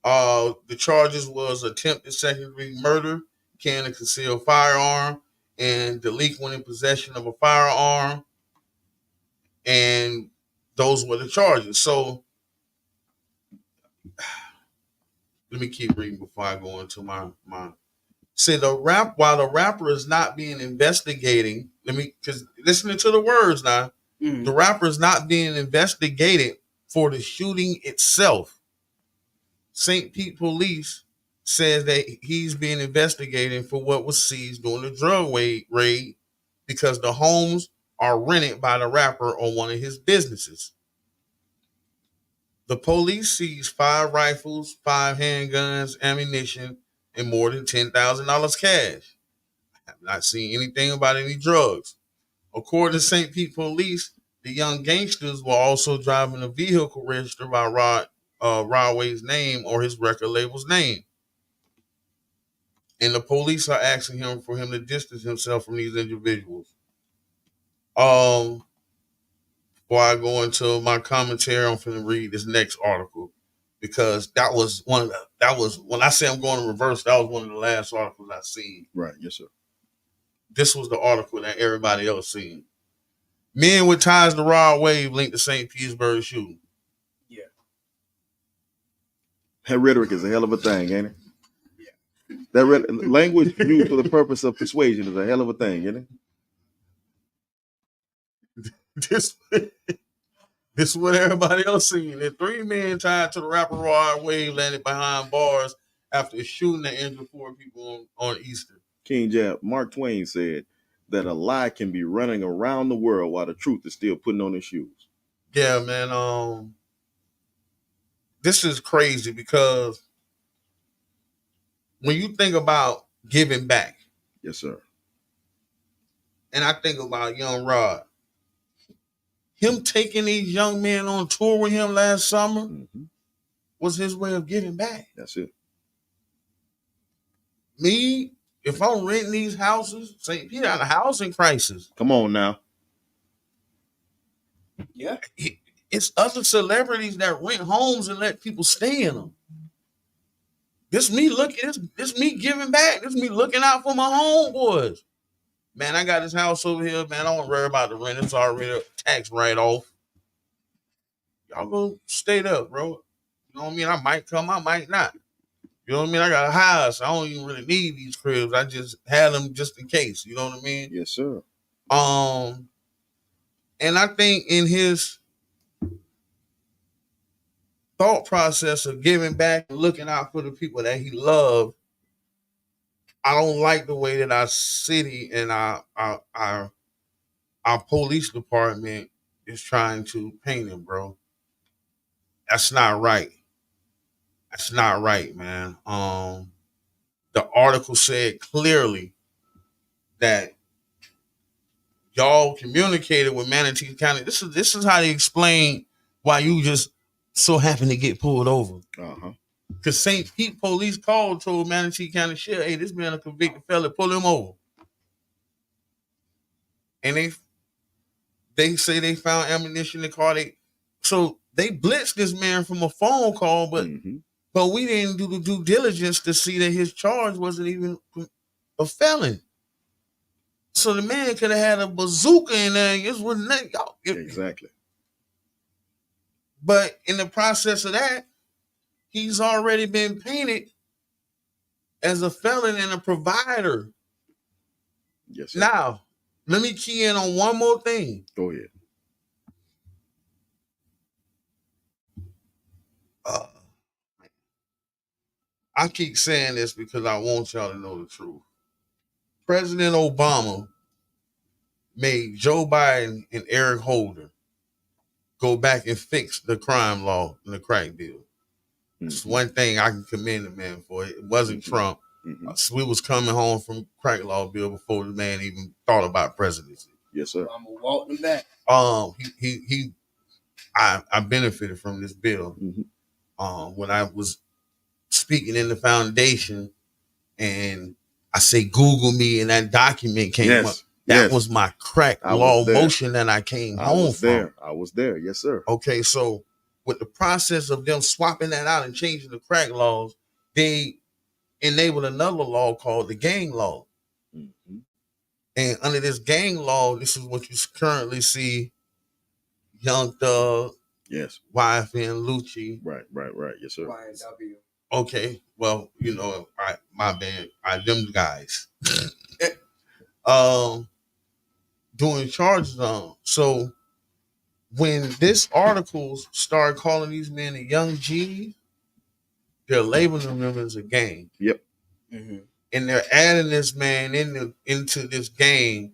The charges was attempted second-degree murder, carrying a concealed firearm, and delinquent in possession of a firearm. And those were the charges. So let me keep reading before I go into my say while the rapper is not being investigating, because listening to the words now, the rapper is not being investigated for the shooting itself. St. Pete police says that he's being investigated for what was seized during the drug raid because the homes are rented by the rapper on one of his businesses. The police seized 5 rifles, 5 handguns, ammunition, and more than $10,000 cash. I have not seen anything about any drugs. According to St. Pete police, the young gangsters were also driving a vehicle registered by Rod Wave's name or his record label's name. And the police are asking him for him to distance himself from these individuals. Before I go into my commentary, I'm going to read this next article because that was when I say I'm going to reverse, that was one of the last articles I seen.
Right, yes, sir.
This was the article that everybody else seen. Men with ties to Rod Wave linked to St. Petersburg shooting.
Yeah.
That rhetoric is a hell of a thing, ain't it? Yeah. That language used for the purpose of persuasion is a hell of a thing, ain't
it? This is what everybody else seen. The 3 men tied to the rapper Rod Wave landed behind bars after a shooting that injured 4 people on Easter.
King Jab, Mark Twain said that a lie can be running around the world while the truth is still putting on its shoes.
Yeah, man. This is crazy because when you think about giving back.
Yes, sir.
And I think about young Rod. Him taking these young men on tour with him last summer was his way of giving back.
That's it.
Me, if I'm renting these houses, St. Pete got a housing crisis.
Come on now.
Yeah.
It's other celebrities that rent homes and let people stay in them. This me giving back. This me looking out for my homeboys. Man, I got this house over here, man. I don't worry about the rent. It's already a tax write-off. Y'all go stay there, bro. You know what I mean? I might come, I might not. You know what I mean? I got a house. I don't even really need these cribs. I just had them just in case. You know what I mean?
Yes, sir.
And I think in his thought process of giving back and looking out for the people that he loved, I don't like the way that our city and our police department is trying to paint him, bro. That's not right. That's not right, man. The article said clearly that y'all communicated with Manatee County. This is how they explain why you just so happen to get pulled over. Because St. Pete police told Manatee County Sheriff, hey, this man a convicted felon, pull him over. And they say they found ammunition in the car. So they blitzed this man from a phone call, but we didn't do the due diligence to see that his charge wasn't even a felon. So the man could have had a bazooka in there. It wasn't that, y'all.
Exactly.
But in the process of that, he's already been painted as a felon and a provider.
Yes, sir.
Now, let me key in on one more thing.
Go ahead.
I keep saying this because I want y'all to know the truth. President Obama made Joe Biden and Eric Holder go back and fix the crime law in the crack bill. It's one thing I can commend the man for. It wasn't Trump. We was coming home from crack law bill before the man even thought about presidency.
Yes, sir.
I'm gonna walk them back.
I benefited from this bill. When I was speaking in the foundation, and I say Google me, and that document came up. That was my crack law motion that I came home from.
I was there. Yes, sir.
Okay, so with the process of them swapping that out and changing the crack laws, they enabled another law called the gang law. And under this gang law, this is what you currently see: Young Thug,
yes,
YFN, Lucci,
right, yes, sir.
YNW.
Okay, well, my bad, them guys, doing charges on. So when this articles start calling these men a young G, they're labeling them as a gang.
Yep.
And they're adding this man into this gang.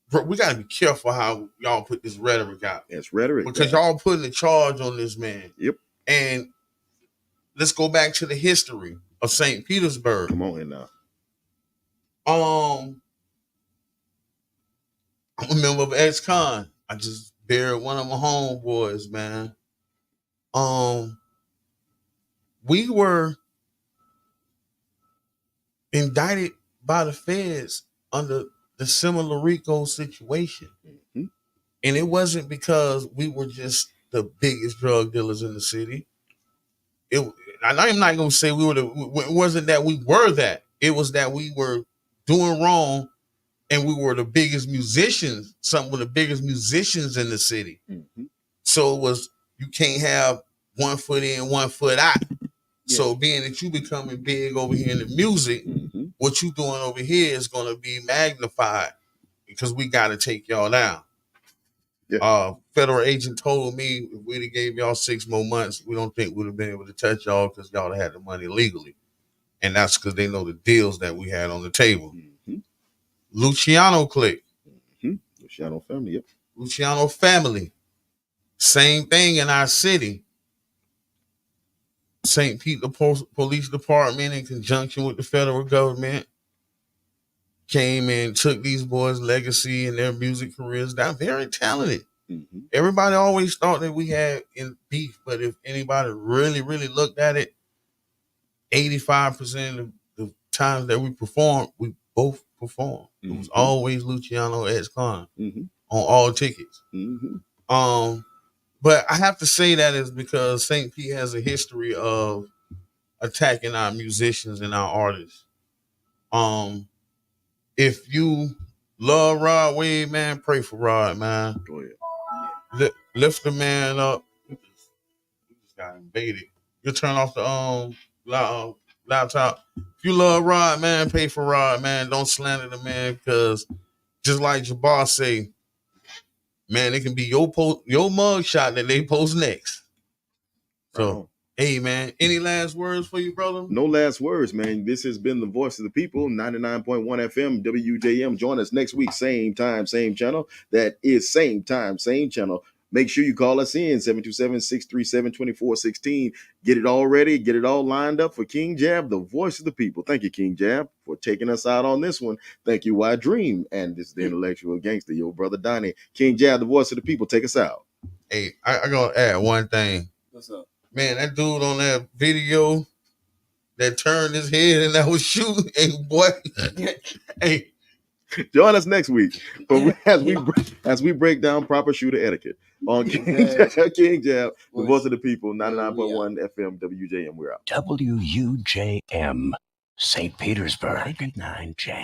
Bro, we gotta be careful how y'all put this rhetoric out.
It's rhetoric.
Because y'all putting a charge on this man.
Yep.
And let's go back to the history of St. Petersburg.
Come on in now.
I'm a member of ex-con. I just buried one of my homeboys, man. We were indicted by the feds under the similar RICO situation. And it wasn't because we were just the biggest drug dealers in the city. I'm not going to say it wasn't that we were that. It was that we were doing wrong, and we were the biggest musicians, some of the biggest musicians in the city. So it was, you can't have 1 foot in, 1 foot out. Yeah. So being that you becoming big over here in the music, what you doing over here is going to be magnified because we got to take y'all down. Yeah. Federal agent told me if we'd have gave y'all 6 more months, we don't think we'd have been able to touch y'all because y'all had the money legally. And that's because they know the deals that we had on the table. Luciano clique.
Luciano family, yep.
Luciano family. Same thing in our city. St. Pete Police Department, in conjunction with the federal government, came and took these boys' legacy and their music careers down. Very talented. Everybody always thought that we had in beef, but if anybody really, really looked at it, 85% of the times that we performed, we both performed. It was always Luciano ex-con on all tickets. But I have to say that is because St. Pete has a history of attacking our musicians and our artists. If you love Rod Wave, man, pray for Rod, man.
Go ahead.
Lift the man up. We just got invaded. You turn off the laptop. If you love Rod, man, pay for Rod, man. Don't slander the man, because just like Jabbar say, man, it can be your mug shot that they post next. So, hey, man, any last words for you, brother?
No last words, man. This has been the Voice of the People, 99.1 FM, WJM. Join us next week, same time, same channel. That is same time, same channel. Make sure you call us in, 727-637-2416. Get it all ready. Get it all lined up for King Jab, the Voice of the People. Thank you, King Jab, for taking us out on this one. Thank you, Y Dream. And this is the intellectual gangster, your brother Donnie. King Jab, the Voice of the People. Take us out.
Hey, I got to add one thing.
What's up?
Man, that dude on that video that turned his head and that was shooting, hey, boy. Hey.
Join us next week as we break down proper shooter etiquette on King Jab, the Voice of the People, 99.1 FM, WJM. We're out.
WUJM, St. Petersburg, 99 Jam.